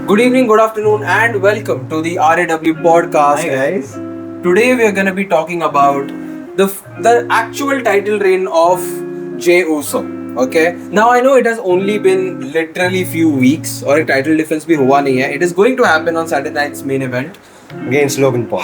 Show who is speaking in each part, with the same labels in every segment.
Speaker 1: Good evening, good afternoon, and welcome to the RAW podcast.
Speaker 2: Hi guys.
Speaker 1: Today we are going to be talking about the actual title reign of Jey Uso. Okay. Now I know it has only been literally few weeks, और एक title difference भी हुआ नहीं है. It is going to happen on Saturday night's main event.
Speaker 2: Against Logan Paul.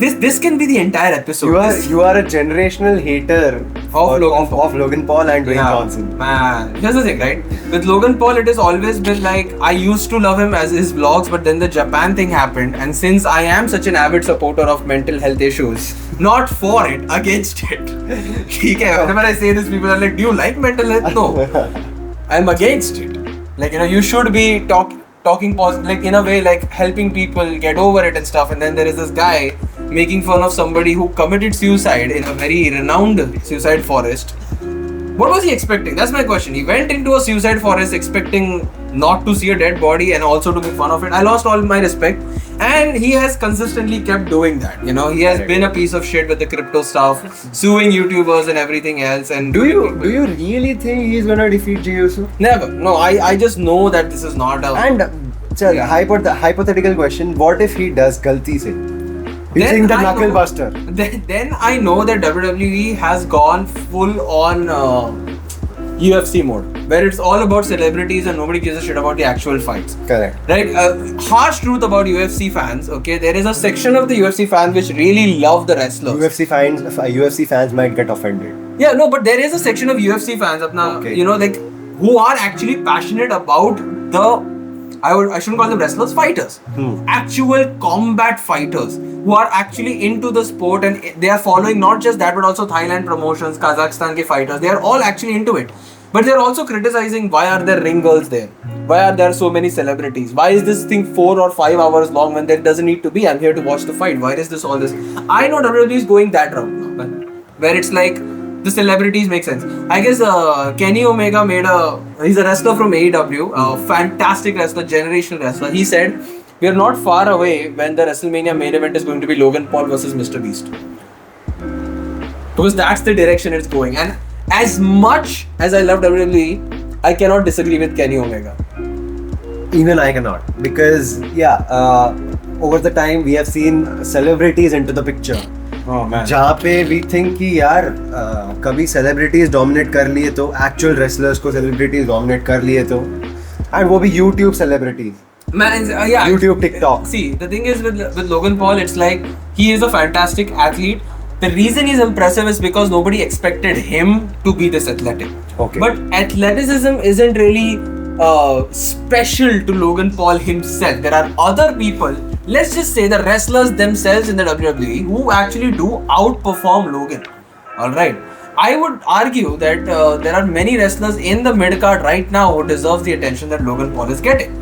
Speaker 1: This can be the entire episode.
Speaker 2: You are a generational hater of Logan Paul and Dwayne Johnson.
Speaker 1: Man, here's the thing, right? With Logan Paul, it has always been like I used to love him as his vlogs, but then the Japan thing happened, and since I am such an avid supporter of mental health issues, not for it, against it. Okay, whenever I say this, people are like, "Do you like mental health?" No, I'm against it. Like, you should be talking positive, like in a way, like helping people get over it and stuff. And then there is this guy making fun of somebody who committed suicide in a very renowned suicide forest. What was he expecting? That's my question. He went into a suicide forest expecting not to see a dead body and also to make fun of it. I lost all my respect, and he has consistently kept doing that. He has been a piece of shit with the crypto stuff, suing YouTubers and everything else. And
Speaker 2: do you really think he's gonna defeat Jey Uso?
Speaker 1: Never. No, I just know that this is not a.
Speaker 2: And hypothetical question: what if he does galti se? Using the knuckle buster.
Speaker 1: Then I know that WWE has gone full on UFC mode, where it's all about celebrities and nobody gives a shit about the actual fights.
Speaker 2: Correct.
Speaker 1: Right? Harsh truth about UFC fans. Okay, there is a section of the UFC fans which really love the wrestlers.
Speaker 2: UFC fans might get offended.
Speaker 1: Yeah, no, but there is a section of UFC fans, who are actually passionate about the. I shouldn't call them wrestlers, fighters. Actual combat fighters who are actually into the sport, and they are following not just that but also Thailand promotions, Kazakhstan ke fighters. They are all actually into it. But they are also criticizing why are there ring girls there? Why are there so many celebrities? Why is this thing 4 or 5 hours long when there doesn't need to be? I'm here to watch the fight. Why is this all this? I know WWE is going that route now, where it's like the celebrities make sense. I guess Kenny Omega he's a wrestler from AEW, a fantastic wrestler, generational wrestler. He said, we are not far away when the WrestleMania main event is going to be Logan Paul versus Mr. Beast. Because that's the direction it's going. And as much as I love WWE, I cannot disagree with Kenny Omega.
Speaker 2: Even I cannot. Because, over the time we have seen celebrities into the picture.
Speaker 1: Oh man.
Speaker 2: जहाँ पे we think कि यार कभी celebrities dominate कर लिए तो actual wrestlers को celebrities dominate कर लिए तो and वो भी YouTube celebrities.
Speaker 1: Man, yeah.
Speaker 2: YouTube, TikTok.
Speaker 1: See, the thing is with Logan Paul, it's like he is a fantastic athlete. The reason he's impressive is because nobody expected him to be this athletic.
Speaker 2: Okay.
Speaker 1: But athleticism isn't really special to Logan Paul himself. There are other people, let's just say the wrestlers themselves in the WWE, who actually do outperform Logan. Alright. I would argue that there are many wrestlers in the mid-card right now who deserve the attention that Logan Paul is getting.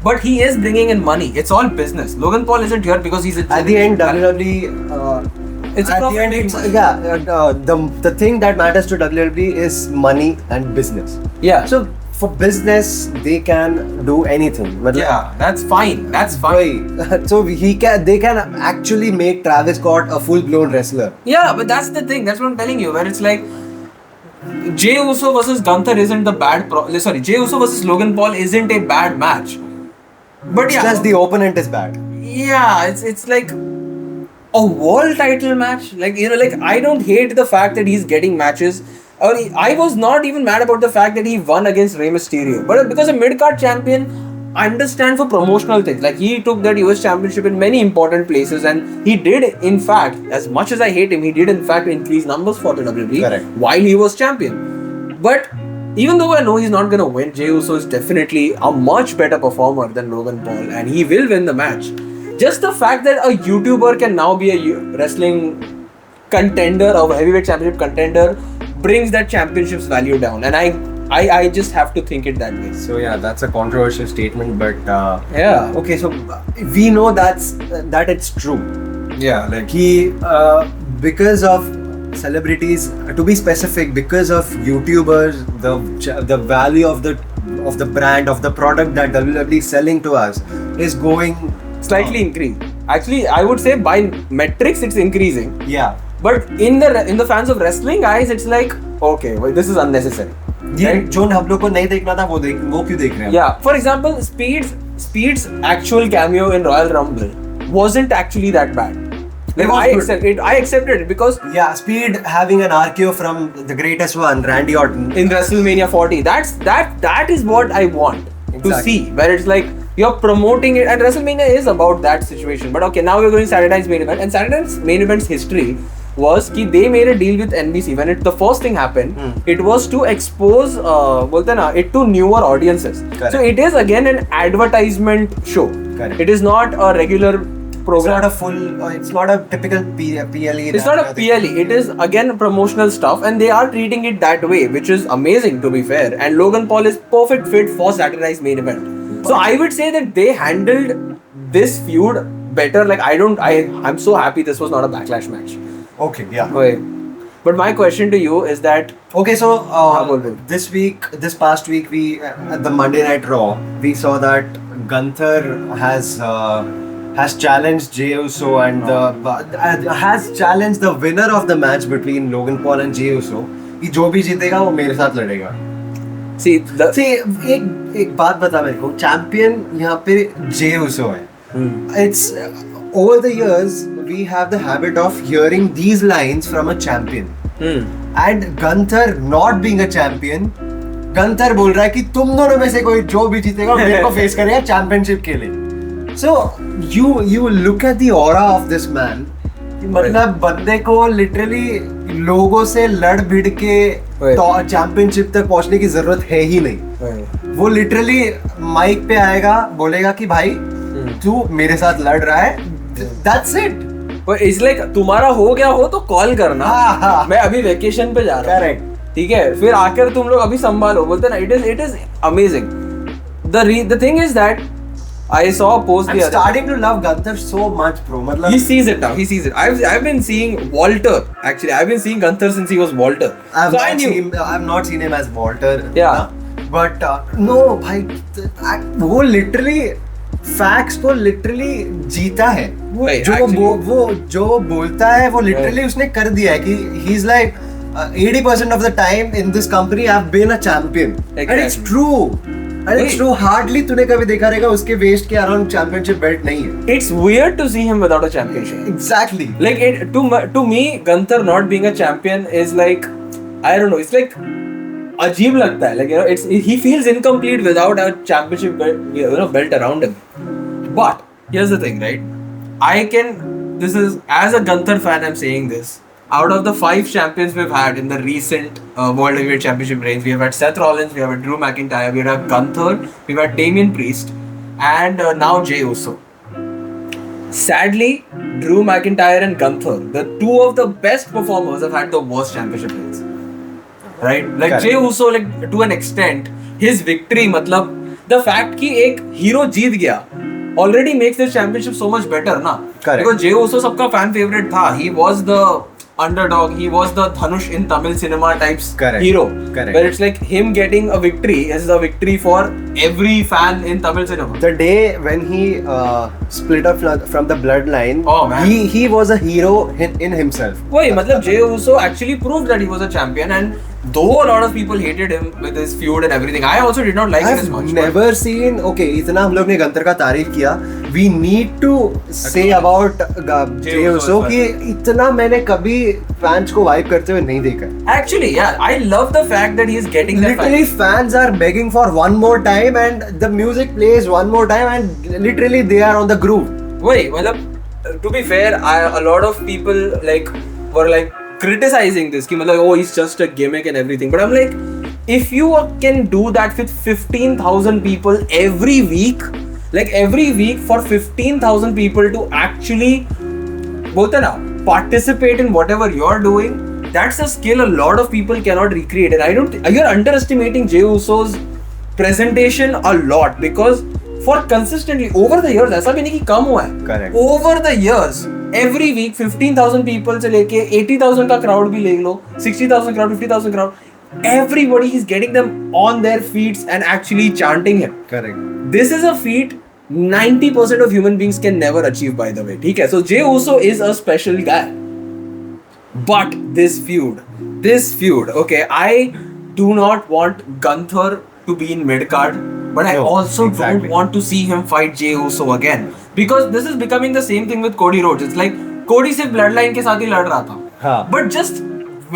Speaker 1: But he is bringing in money. It's all business. Logan Paul isn't here because he's
Speaker 2: at the end WWE.
Speaker 1: It's
Speaker 2: at the end, the thing that matters to WWE is money and business.
Speaker 1: Yeah.
Speaker 2: So for business, they can do anything.
Speaker 1: Yeah, that's fine. That's fine.
Speaker 2: So they can actually make Travis Scott a full-blown wrestler.
Speaker 1: Yeah, but that's the thing. That's what I'm telling you. Where it's like Jey Uso versus Gunther isn't the bad. Jey Uso versus Logan Paul isn't a bad match. But
Speaker 2: it's just the opponent is bad.
Speaker 1: Yeah, it's like a world title match. I don't hate the fact that he's getting matches. I was not even mad about the fact that he won against Rey Mysterio. But because a mid-card champion, I understand for promotional things. Like, he took that US championship in many important places, and he did, in fact, as much as I hate him, he did, in fact, increase numbers for the WWE.
Speaker 2: Correct.
Speaker 1: While he was champion. But even though I know he's not going to win, Jey Uso is definitely a much better performer than Logan Paul, and he will win the match. Just the fact that a YouTuber can now be a wrestling contender or a heavyweight championship contender brings that championship's value down, and I just have to think it that way.
Speaker 2: So yeah, that's a controversial statement, but
Speaker 1: yeah.
Speaker 2: Okay, so we know that it's true.
Speaker 1: Yeah,
Speaker 2: like because of celebrities, to be specific, because of YouTubers, the value of the brand, of the product that WWE is selling to us is going
Speaker 1: slightly increased. Actually, I would say by metrics it's increasing.
Speaker 2: Yeah.
Speaker 1: But in the fans of wrestling eyes, it's like, okay, well, this is unnecessary.
Speaker 2: ये
Speaker 1: Right?
Speaker 2: जो हम लोग को नहीं देखना था वो क्यों देख रहे हैं?
Speaker 1: Yeah. For example, Speed's actual cameo in Royal Rumble wasn't actually that bad. Like
Speaker 2: It was
Speaker 1: I
Speaker 2: good.
Speaker 1: accepted it because
Speaker 2: Yeah, Speed having an RKO from the greatest one, Randy Orton.
Speaker 1: in WrestleMania 40, that is what I want to
Speaker 2: Exactly.
Speaker 1: see. Where it's like you're promoting it, and WrestleMania is about that situation. But okay, now we're going Saturday Night's main event, and Saturday Night's main event's history was कि they made a deal with NBC when the first thing happened. It was to expose बोलते हैं ना, it to newer audiences.
Speaker 2: Correct.
Speaker 1: So it is again an advertisement show.
Speaker 2: Correct.
Speaker 1: It is not a regular
Speaker 2: It's
Speaker 1: program.
Speaker 2: not a full. It's not a typical PLE.
Speaker 1: It's not a PLE. It is again promotional stuff, and they are treating it that way, which is amazing to be fair. And Logan Paul is perfect fit for Saturday Night's main event. So I would say that they handled this feud better. Like I'm so happy this was not a backlash match.
Speaker 2: Okay, yeah.
Speaker 1: Okay. But my question to you is that
Speaker 2: Okay, so
Speaker 1: बोल रहे हो?
Speaker 2: this past week, we at the Monday Night Raw, we saw that Gunther has challenged Jey Uso and has challenged the winner of the match between Logan Paul and Jey Uso कि जो भी जीतेगा वो मेरे साथ लड़ेगा.
Speaker 1: see the
Speaker 2: See, एक बात बता मेरे को, चैंपियन यहाँ पे Jey Uso है. It's over the years we have the habit of hearing these lines from a champion. And Gunther not being a champion, Gunther बोल रहा है कि तुम दोनों में से कोई जो भी जीतेगा मेरे को फेस करेगा चैंपियनशिप के लिए. So you look at the aura of this man. कि मतलब बंदे को लिटरली लोगों से लड़ भिड़ के चैंपियनशिप तक पहुंचने की जरूरत है ही नहीं. वो लिटरली माइक पे आएगा, बोलेगा कि भाई तू मेरे साथ लड़ रहा है. That's it.
Speaker 1: it's like तुम्हारा हो गया हो तो कॉल करना.
Speaker 2: हाँ.
Speaker 1: मैं अभी वेकेशन पे जा रहा हूँ.
Speaker 2: Correct.
Speaker 1: ठीक है, फिर आकर तुम लोग अभी संभालो, बोलते ना. It is amazing. The thing is that I saw a post
Speaker 2: I'm
Speaker 1: the other.
Speaker 2: starting to love Gunther so much, bro. मतलब
Speaker 1: He sees it now. He sees it. I've been seeing Walter. Actually, I've been seeing Gunther since he was Walter. So I knew.
Speaker 2: I've not seen him as Walter.
Speaker 1: Yeah.
Speaker 2: But no, भाई वो literally facts को literally जीता है.
Speaker 1: वही,
Speaker 2: जो
Speaker 1: actually.
Speaker 2: वो जो बोलता है वो literally उसने कर दिया है कि he's like 80% of the time in this company I've been a champion. And it's
Speaker 1: Exactly.
Speaker 2: true. And it's true. Hardly तूने कभी देखा रहेगा उसके waist के around championship belt नहीं है.
Speaker 1: It's weird to see him without a championship.
Speaker 2: Exactly.
Speaker 1: Like to me, Gunther not being a champion is like, I don't know. It's like अजीब लगता है. Like he feels incomplete without a championship belt around him. But here's the thing, right? This is as a Gunther fan, I'm saying this. Out of the 5 champions we've had in the recent World Heavyweight Championship reigns, we have had Seth Rollins, we have had Drew McIntyre, we have Gunther, we've had Damian Priest, and now Jey Uso. Sadly, Drew McIntyre and Gunther, the 2 of the best performers, have had the worst championship reigns. Right? Like
Speaker 2: Correct.
Speaker 1: Jey Uso, like to an extent, his victory, मतलब the fact कि एक hero जीत गया already makes this championship so much better, ना?
Speaker 2: Correct.
Speaker 1: Because Jey Uso सबका fan favorite था. He was the underdog. He was the Dhanush in Tamil cinema types
Speaker 2: Correct.
Speaker 1: hero.
Speaker 2: Correct.
Speaker 1: Where it's like him getting a victory is a victory for every fan in Tamil cinema.
Speaker 2: The day when he split up from the bloodline,
Speaker 1: Oh, man.
Speaker 2: he was a hero in himself.
Speaker 1: वही मतलब Jey Uso actually proved that he was a champion, and though a lot of people hated him with his feud and everything, I also did not like it as
Speaker 2: I've
Speaker 1: much.
Speaker 2: never seen. Okay, इतना हम लोग ने गंतर का तारीफ किया. We need to say about Jey Uso कि इतना मैंने कभी fans को वाइप करते हुए नहीं देखा.
Speaker 1: Actually, yeah, I love the fact that he is getting that.
Speaker 2: Literally, fans are begging for one more time, and the music plays one more time, and literally they are on the groove.
Speaker 1: Wait, मतलब to be fair, a lot of people were criticizing this कि मतलब oh he's just a gimmick and everything, but I'm like, if you can do that with 15,000 people every week, like every week for 15,000 people to actually बोलते ना participate in whatever you're doing, that's a skill a lot of people cannot recreate. And you're underestimating Jey Uso's presentation a lot, because for consistently over the years, ऐसा भी नहीं कि कम हुआ है.
Speaker 2: Correct.
Speaker 1: Over the years, every week 15,000 people से लेके 80,000 का crowd भी ले लो, 60,000 crowd, 50,000 crowd, everybody is getting them on their feet and actually chanting him.
Speaker 2: Correct.
Speaker 1: This is a feat 90% of human beings can never achieve, by the way. ठीक है? So Jey Uso is a special guy. But this feud, okay, do not want Gunther to be in mid card, but I
Speaker 2: No,
Speaker 1: also
Speaker 2: exactly.
Speaker 1: don't want to see him fight Jey Uso again, because this is becoming the same thing with Cody Rhodes. It's like Cody सिर्फ bloodline के साथ ही लड़ रहा था,
Speaker 2: हाँ.
Speaker 1: but just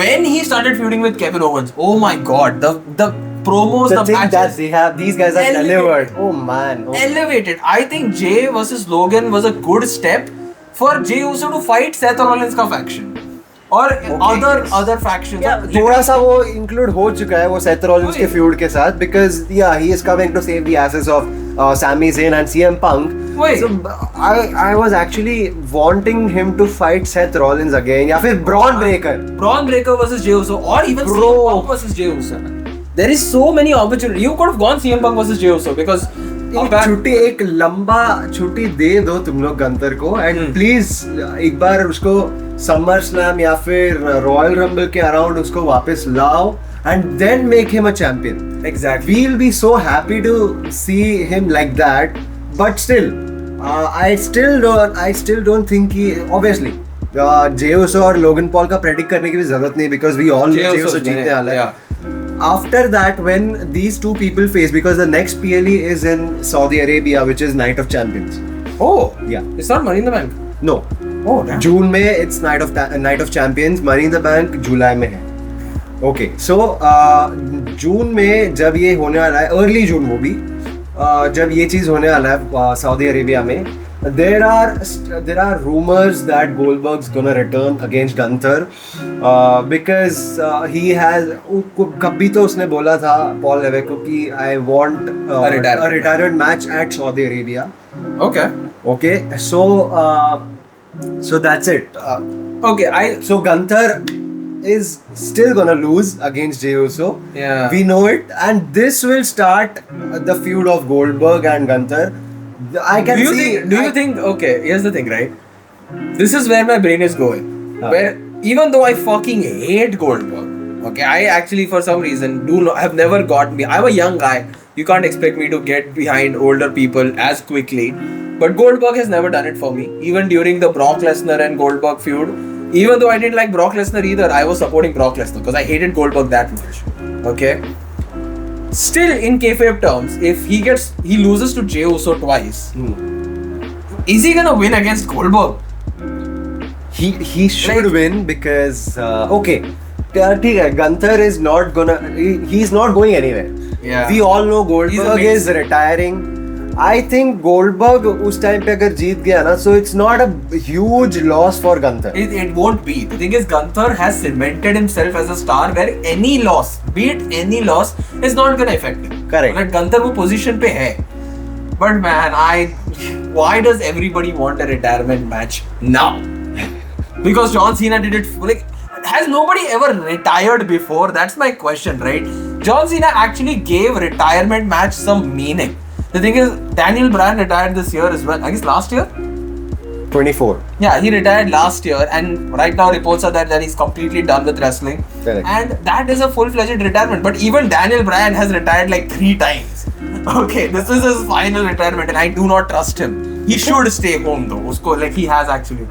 Speaker 1: when he started feuding with Kevin Owens, oh my god, the promos,
Speaker 2: The
Speaker 1: the
Speaker 2: thing that
Speaker 1: matches,
Speaker 2: they have, these guys are
Speaker 1: Elevated.
Speaker 2: delivered. Oh man. Oh.
Speaker 1: elevated. I think Jay versus Logan was a good step for Jey Uso to fight Seth Rollins का faction और other factions.
Speaker 2: थोड़ा सा वो include हो चुका है वो Seth Rollins के feud के साथ, because yeah, he is coming to save the asses of Sami Zayn and CM Punk.
Speaker 1: Wait.
Speaker 2: So I was actually wanting him to fight Seth Rollins again या फिर Braun Breaker.
Speaker 1: Braun Breaker versus Jey Uso, or even
Speaker 2: Bro.
Speaker 1: CM Punk versus Jey Uso. There is so many opportunities. You could have gone CM Punk versus Jey Uso because
Speaker 2: एक लंबा छुट्टी दे दो तुम लोग गंतर को, and please एक बार उसको summer slam या फिर रॉयल रंबल के अराउंड उसको वापस लाओ and then make him a champion.
Speaker 1: Exactly.
Speaker 2: We'll be so happy to see him like that, but still I still don't think he, obviously Jey Uso और Logan Paul का predict करने की भी जरूरत नहीं, because we all know Jey Uso जीतने वाला है. After that, when these two people face, because the next PLE is in Saudi Arabia, which is Night of Champions.
Speaker 1: Oh,
Speaker 2: Yeah.
Speaker 1: it's not Money in the Bank.
Speaker 2: No.
Speaker 1: Oh, damn.
Speaker 2: June में it's Night of Champions. Money in the Bank जुलाई में है. Okay, so जून में जब ये होने वाला है, early जून वो भी, जब ये चीज होने वाला है सऊदी अरेबिया में, there are rumors that Goldberg's gonna return against Gunther, because he has कभी तो उसने बोला था पॉल लेवेको कि I want a retirement match at Saudi Arabia.
Speaker 1: Okay.
Speaker 2: So that's it.
Speaker 1: Okay.
Speaker 2: So Gunther is still gonna lose against Jey Uso.
Speaker 1: Yeah.
Speaker 2: We know it, and this will start the feud of Goldberg and Gunther. I can
Speaker 1: do
Speaker 2: see.
Speaker 1: you think? Okay, here's the thing, right? This is where my brain is going.
Speaker 2: Ah.
Speaker 1: Where even though I fucking hate Goldberg, okay, I actually for some reason have never got me. I'm a young guy. You can't expect me to get behind older people as quickly. But Goldberg has never done it for me. Even during the Brock Lesnar and Goldberg feud, even though I didn't like Brock Lesnar either, I was supporting Brock Lesnar because I hated Goldberg that much. Okay. Still, in kayfabe terms, if he loses to Jey Uso twice, is he gonna win against Goldberg?
Speaker 2: He should win, because okay, ठीक है, Gunther is not gonna. He's not going anywhere.
Speaker 1: Yeah.
Speaker 2: We all know
Speaker 1: He's
Speaker 2: Goldberg
Speaker 1: amazing.
Speaker 2: is retiring. I think Goldberg उस time पे अगर जीत गया ना, so it's not a huge loss for Gunther.
Speaker 1: It won't be. The thing is, Gunther has cemented himself as a star where any loss, be it any loss, is not gonna affect him.
Speaker 2: Correct.
Speaker 1: Like Gunther वो position पे है. But man, why does everybody want a retirement match now? Because John Cena did it. Like, has nobody ever retired before? That's my question, right? John Cena actually gave retirement match some meaning. The thing is, Daniel Bryan retired this year as well. I guess last year.
Speaker 2: 24.
Speaker 1: Yeah, he retired last year, and right now reports are that he's completely done with wrestling.
Speaker 2: Correct.
Speaker 1: And that is a full-fledged retirement. But even Daniel Bryan has retired like 3 times. Okay, this is his final retirement, and I do not trust him. He should stay home though. Usko, like he has actually.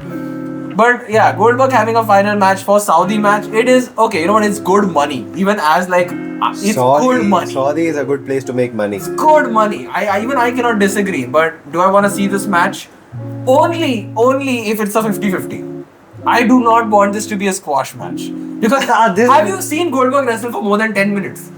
Speaker 1: But yeah, Goldberg having a final match for Saudi match, it is okay. You know what? It's good money. Even as like it's good money.
Speaker 2: Saudi is a good place to make money.
Speaker 1: It's good money. I cannot disagree. But do I want to see this match? Only if it's a 50-50. I do not want this to be a squash match. Because have you seen Goldberg wrestle for more than 10 minutes?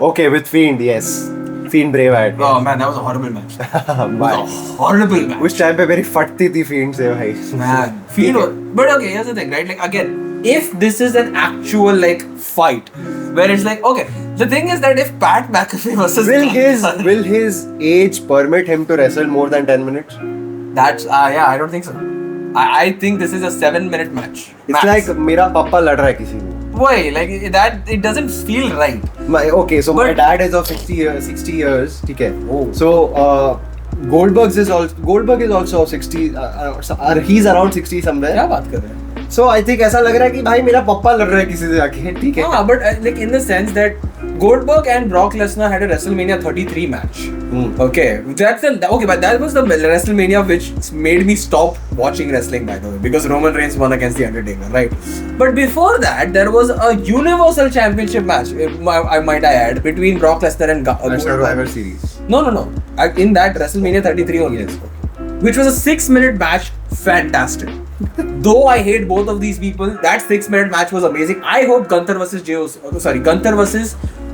Speaker 2: Okay, with Fiend, yes. Fiend Braveheart.
Speaker 1: Oh man, that was a horrible match. That
Speaker 2: Bye.
Speaker 1: was a horrible match.
Speaker 2: उस time पे मेरी फटती थी Fiend से भाई.
Speaker 1: Man, Fiend was, but okay, here's the thing, right? Like again, if this is an actual like fight, where it's like okay, the thing is that if Pat McAfee versus
Speaker 2: Will his age permit him to wrestle more than 10 minutes?
Speaker 1: that's yeah, I don't think so. I think this is a 7-minute match.
Speaker 2: It's like मेरा पापा लड़ रहा है किसी से.
Speaker 1: Why? Like that, it doesn't feel right.
Speaker 2: Okay, so my
Speaker 1: But-
Speaker 2: dad is of 60 years. ठीक है. So Goldberg is also 60. He's around 60 somewhere.
Speaker 1: क्या बात कर रहे हैं?
Speaker 2: So I think ऐसा लग रहा है कि भाई मेरा पापा लड़ रहा है किसी से आके. ठीक है.
Speaker 1: हाँ, but like in the sense that Goldberg and Brock Lesnar had a WrestleMania 33 match. Okay, but that was the WrestleMania which made me stop watching wrestling, by the way, because Roman Reigns won against the Undertaker, right? But before that, there was a Universal Championship match, I might add, between Brock Lesnar and Goldberg.
Speaker 2: Survivor Series.
Speaker 1: No. In that WrestleMania 33 only.
Speaker 2: Yes.
Speaker 1: Which was a 6-minute match, fantastic. Though I hate both of these people, that 6-minute match was amazing. I hope Gunther versus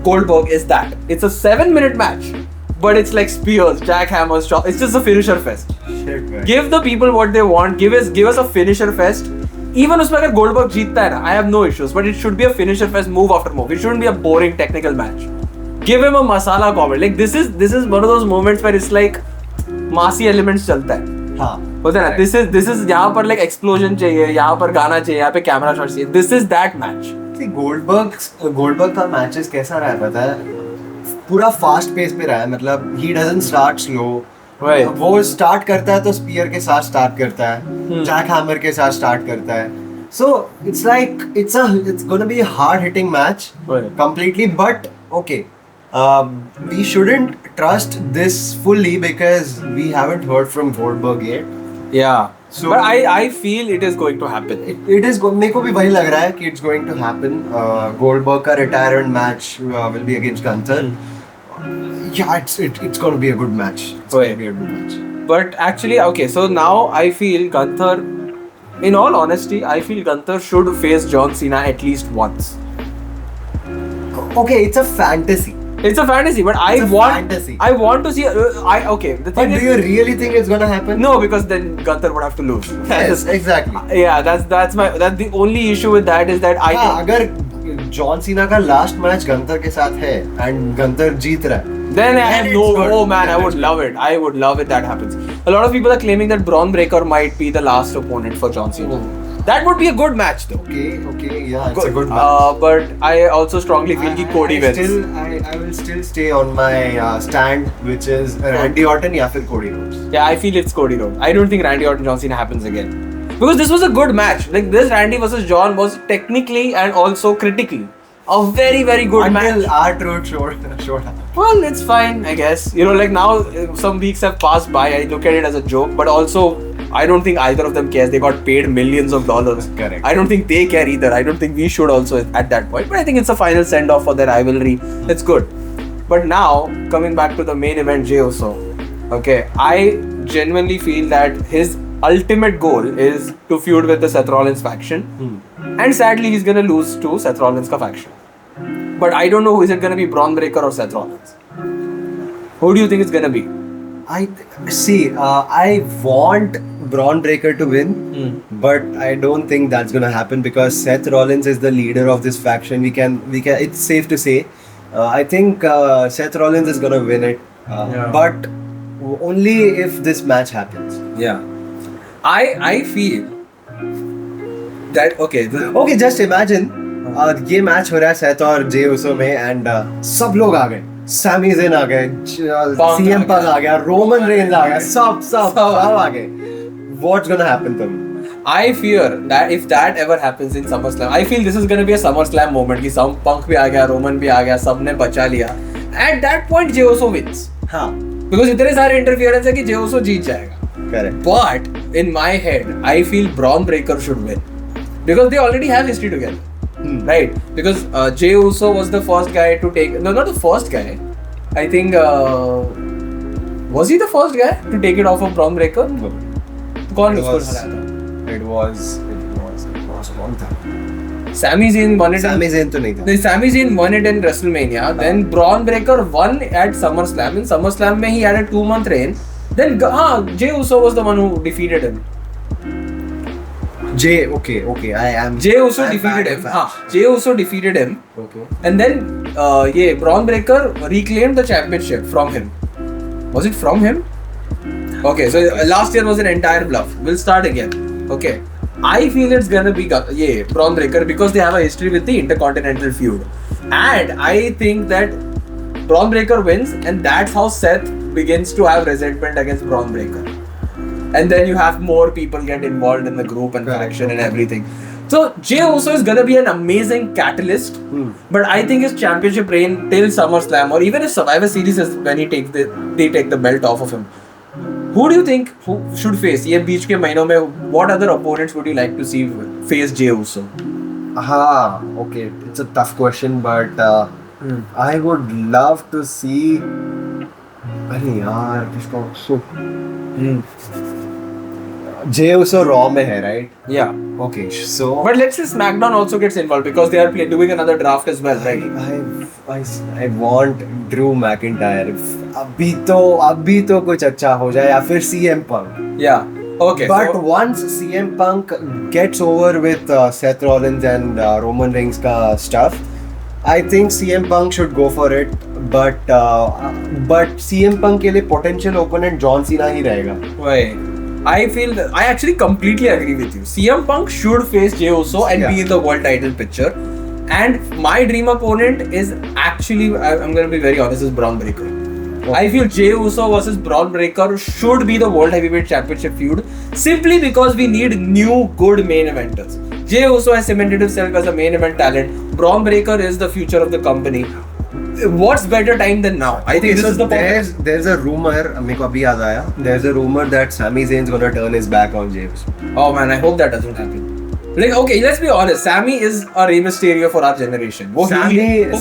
Speaker 1: Goldberg is that. It's a 7-minute match, but it's like spears, jackhammers, it's just a finisher fest.
Speaker 2: Shit, man.
Speaker 1: Give the people what they want. Give us a finisher fest. Even if Goldberg जीतता है ना, I have no issues, but it should be a finisher fest, move after move. It shouldn't be a boring technical match. Give him a masala comedy. Like this is one of those moments where it's like मासी elements चलता है.
Speaker 2: हाँ.
Speaker 1: होता है ना. This is यहाँ पर like explosion चाहिए, यहाँ पर गाना चाहिए, यहाँ पे camera shot चाहिए. This is that match.
Speaker 2: See, Goldberg का matches कैसा रहा है पता है? पूरा fast pace पे रहा है. मतलब he doesn't start slow.
Speaker 1: Right.
Speaker 2: वो start करता है तो spear के साथ start करता है, jackhammer के साथ start करता है. So it's like it's gonna be a hard hitting match.
Speaker 1: Right.
Speaker 2: Completely, but okay. We shouldn't trust this fully because we haven't heard from Goldberg yet.
Speaker 1: Yeah.
Speaker 2: So-
Speaker 1: but I feel it is going to happen.
Speaker 2: It is. मेरे को भी वही लग रहा है कि it's going to happen. Goldberg का retirement match will be against Gunther. Yeah, it's going to be a good match. It's going to be a good match.
Speaker 1: But actually, okay, so now I feel Gunther, in all honesty, I feel Gunther should face John Cena at least once.
Speaker 2: Okay, it's a fantasy.
Speaker 1: It's a fantasy, but
Speaker 2: It's a fantasy.
Speaker 1: I want to see. Okay, the
Speaker 2: But
Speaker 1: thing
Speaker 2: do
Speaker 1: is,
Speaker 2: you really think it's gonna happen?
Speaker 1: no, because then Gunther would have to lose.
Speaker 2: Yes, exactly.
Speaker 1: Yeah, that's the only issue with that is that I
Speaker 2: हाँ, अगर John Cena का last match गंतर के साथ है and गंतर जीत रहा है
Speaker 1: then I have
Speaker 2: Then
Speaker 1: no.
Speaker 2: it's good.
Speaker 1: Oh man, I
Speaker 2: Then
Speaker 1: would
Speaker 2: it's
Speaker 1: love it. I would love it that happens. A lot of people are claiming that Braun Breaker might be the last opponent for John Cena. That would be a good match though.
Speaker 2: Okay, yeah, it's a good match.
Speaker 1: But I also strongly feel that Cody wins.
Speaker 2: I will still stay on my stand, which is Randy Orton या फिर Cody Rhodes.
Speaker 1: Yeah, I feel it's Cody Rhodes. I don't think Randy Orton John Cena happens again. Because this was a good match. Like this Randy versus John was technically and also critically a very, very good
Speaker 2: Until
Speaker 1: match.
Speaker 2: R-Truth showed up.
Speaker 1: Well, it's fine, I guess. You know, like now some weeks have passed by. I look at it as a joke, but also I don't think either of them cares. They got paid millions of dollars.
Speaker 2: Correct.
Speaker 1: I don't think they care either. I don't think we should also at that point. But I think it's a final send-off for their rivalry. It's good. But now, coming back to the main event, Jey Uso. Okay, I genuinely feel that his ultimate goal is to feud with the Seth Rollins faction. And sadly, he's gonna lose to Seth Rollins' faction. But I don't know who is it gonna be, Braun Breaker or Seth Rollins. Who do you think it's gonna be?
Speaker 2: I want Braun Breaker to win, but I don't think that's gonna happen because Seth Rollins is the leader of this faction. We can. It's safe to say. I think Seth Rollins is gonna win it, but only if this match happens.
Speaker 1: Yeah. I feel that okay.
Speaker 2: Okay, just imagine ये match हो रहा है Seth और जे उसो में and सब लोग आ गए. Sami Zayn आ गए, CM Punk आ गया, रोमन रेंज आ गया, सब आ गए. What's gonna happen to me?
Speaker 1: I fear that if that ever happens in SummerSlam, I feel this is gonna be a SummerSlam moment कि some Punk भी आ गया, Roman भी आ गया, सबने बचा लिया. At that point, Jey Uso wins.
Speaker 2: हाँ.
Speaker 1: Because इतने सारे interference है कि Jey Uso जीत जाएगा.
Speaker 2: Correct.
Speaker 1: But in my head, I feel Braun Breaker should win because they already have history together. Right, because Jey Uso was the first guy to take. No, not the first guy. I think was he the first guy to take it off of Braun Breaker?
Speaker 2: No.
Speaker 1: कौन
Speaker 2: It
Speaker 1: उसको
Speaker 2: was-
Speaker 1: हराया था?
Speaker 2: It was a long time.
Speaker 1: Sami Zayn won it.
Speaker 2: Sami Zayn तो नहीं था.
Speaker 1: The Sami Zayn won it in WrestleMania. Then Braun Breaker won at SummerSlam. In SummerSlam में he had a 2-month reign. Then Jey Uso was the one who defeated him.
Speaker 2: Jay, okay, I am.
Speaker 1: Jey Uso
Speaker 2: I'm
Speaker 1: defeated
Speaker 2: bad
Speaker 1: him.
Speaker 2: at
Speaker 1: हाँ, Jey Uso defeated him.
Speaker 2: Okay.
Speaker 1: And then Braun Breaker reclaimed the championship from him. Was it from him? Okay, so last year was an entire bluff. We'll start again. Okay. I feel it's gonna be Braun Breaker because they have a history with the Intercontinental feud. And I think that Braun Breaker wins and that's how Seth begins to have resentment against Braun Breaker. And then you have more people get involved in the group and faction and everything. So Jey Uso is gonna be an amazing catalyst, but I think his championship reign till SummerSlam or even if Survivor Series is when they take the belt off of him. Who do you think who should face? ये बीच के महीनों में what other opponents would you like to see face Jey Uso?
Speaker 2: Okay, it's a tough question, but I would love to see. अरे यार किसको Jey Uso Raw में है, right?
Speaker 1: Yeah.
Speaker 2: Okay, so.
Speaker 1: But let's say SmackDown also gets involved because they are doing another draft as well, right?
Speaker 2: I want Drew McIntyre. अभी तो कुछ अच्छा हो जाए या फिर CM Punk.
Speaker 1: Yeah. Okay.
Speaker 2: But once CM Punk gets over with Seth Rollins and Roman Reigns का stuff, I think CM Punk should go for it. But CM Punk के लिए potential opponent John Cena ही रहेगा.
Speaker 1: Why? I actually completely agree with you. CM Punk should face Jey Uso and be in the world title picture. And my dream opponent is actually, I'm going to be very honest, is Braun Breaker. Okay. I feel Jey Uso versus Braun Breaker should be the World Heavyweight Championship feud simply because we need new good main eventers. Jey Uso has cemented himself as a main event talent. Braun Breaker is the future of the company. What's better time than now? I think this is the point.
Speaker 2: There's a rumor, मेरे को अभी याद आया. There's a rumor that Sami Zayn's gonna turn his back on Jey Uso.
Speaker 1: Oh man, I hope that doesn't happen. Like, okay, let's be honest. Sami is a Rey Mysterio for our generation. वो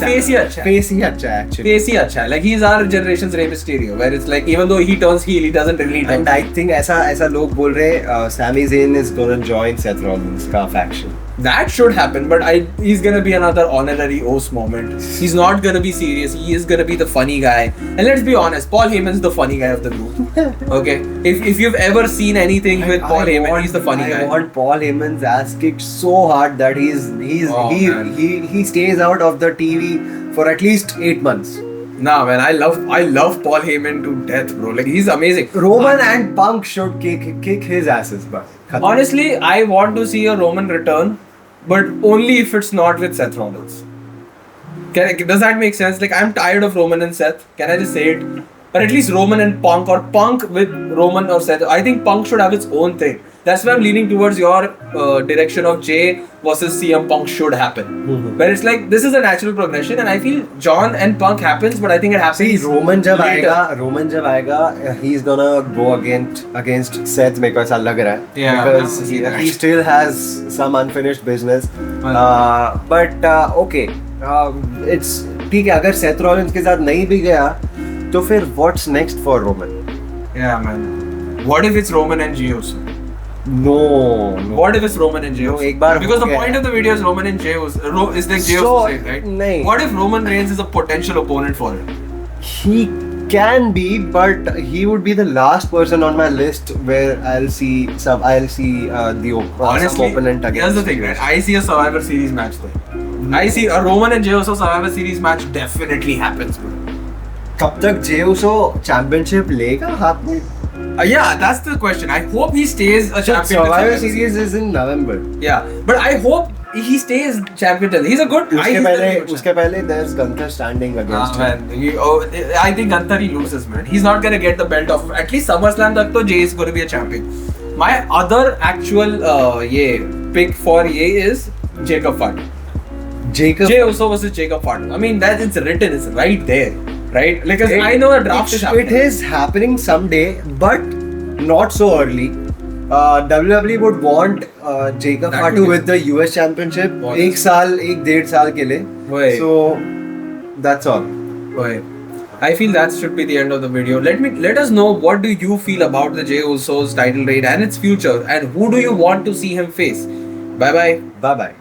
Speaker 1: face ही अच्छा है.
Speaker 2: Face ही अच्छा है actually.
Speaker 1: Face ही अच्छा है. Like he's our generation's Rey Mysterio, where it's like even though he turns heel, he doesn't really.
Speaker 2: And I think ऐसा लोग बोल रहे Sami Zayn is gonna join Seth Rollins का faction.
Speaker 1: That should happen, but he's gonna be another honorary O's moment. He's not gonna be serious. He is gonna be the funny guy. And let's be honest, Paul Heyman's the funny guy of the group. Okay, if you've ever seen anything with Paul Heyman, he's the funny guy.
Speaker 2: I want Paul Heyman's ass kicked so hard that he stays out of the TV for at least 8 months.
Speaker 1: Nah, man, I love Paul Heyman to death, bro. Like he's amazing.
Speaker 2: Roman and Punk should kick his asses, but
Speaker 1: honestly, I want to see a Roman return, but only if it's not with Seth Rollins. Does that make sense? Like I'm tired of Roman and Seth. Can I just say it? But at least Roman and Punk, or Punk with Roman or Seth. I think Punk should have its own thing. That's why I'm leaning towards your direction of Jey versus CM Punk should happen. But it's like this is a natural progression, and I feel John and Punk happens, but I think it happens.
Speaker 2: See, Roman जब आएगा, he's gonna go against Seth. मेरे को ऐसा लग रहा है.
Speaker 1: Yeah.
Speaker 2: Because he still has some unfinished business. But okay, it's ठीक है. अगर Seth Rollins के साथ नहीं भी गया, तो फिर what's next for Roman?
Speaker 1: Yeah, man. What if it's Roman and Jey Uso?
Speaker 2: No.
Speaker 1: What if it's Roman and Jey Uso?
Speaker 2: एक बार
Speaker 1: because the point of the video is Roman and Jey Uso. Is like Jey Uso saying, right?
Speaker 2: नहीं.
Speaker 1: What if Roman Reigns is a potential opponent for it?
Speaker 2: He can be, but he would be the last person on my list where I'll see some
Speaker 1: Honestly,
Speaker 2: opponent against.
Speaker 1: Here's the thing, right? I see a Survivor Series match there. I see a Roman and Jey Uso Survivor Series match definitely happens, bro.
Speaker 2: कब तक Jey Uso championship लेगा हाथ में?
Speaker 1: Yeah, that's the question. I hope he stays a champion.
Speaker 2: Survivor Series is in November.
Speaker 1: Yeah, but I hope he stays champion. He's a good.
Speaker 2: उसके पहले there's Gunther standing against him.
Speaker 1: Man, I think Gunther he loses, man. He's not gonna get the belt off. At least SummerSlam तक तो Jey is gonna be a champion. My other actual pick for Jey is Jacob Fatu. Jey Uso versus Jacob Fatu. I mean that it's written. It's right there. Right? Like I know a draft is happening.
Speaker 2: It is happening someday, but not so early. WWE would want Jacob Fatu with the US Championship. 1.5 साल के लिए. So that's all.
Speaker 1: I feel that should be the end of the video. Let us know what do you feel about the Jey Uso's title reign and its future, and who do you want to see him face. Bye bye.
Speaker 2: Bye bye.